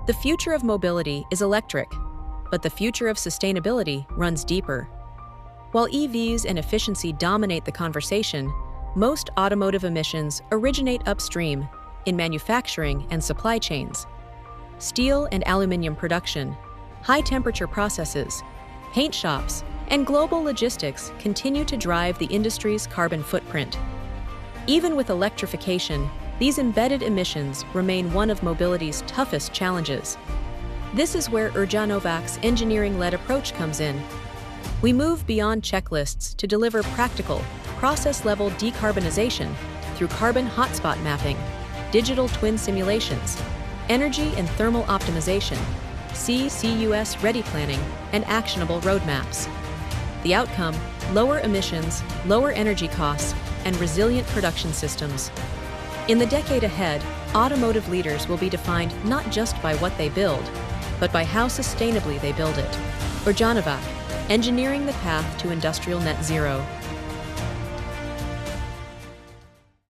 The future of mobility is electric, but the future of sustainability runs deeper. While EVs and efficiency dominate the conversation, most automotive emissions originate upstream in manufacturing and supply chains. Steel and aluminum production, high-temperature processes, paint shops, and global logistics continue to drive the industry's carbon footprint. Even with electrification, these embedded emissions remain one of mobility's toughest challenges. This is where UrjanovaC's engineering-led approach comes in. We move beyond checklists to deliver practical, process-level decarbonization through carbon hotspot mapping, digital twin simulations, energy and thermal optimization, CCUS ready planning, and actionable roadmaps. The outcome: lower emissions, lower energy costs, and resilient production systems. In the decade ahead, automotive leaders will be defined not just by what they build, but by how sustainably they build it. UrjanovaC, engineering the path to industrial net zero.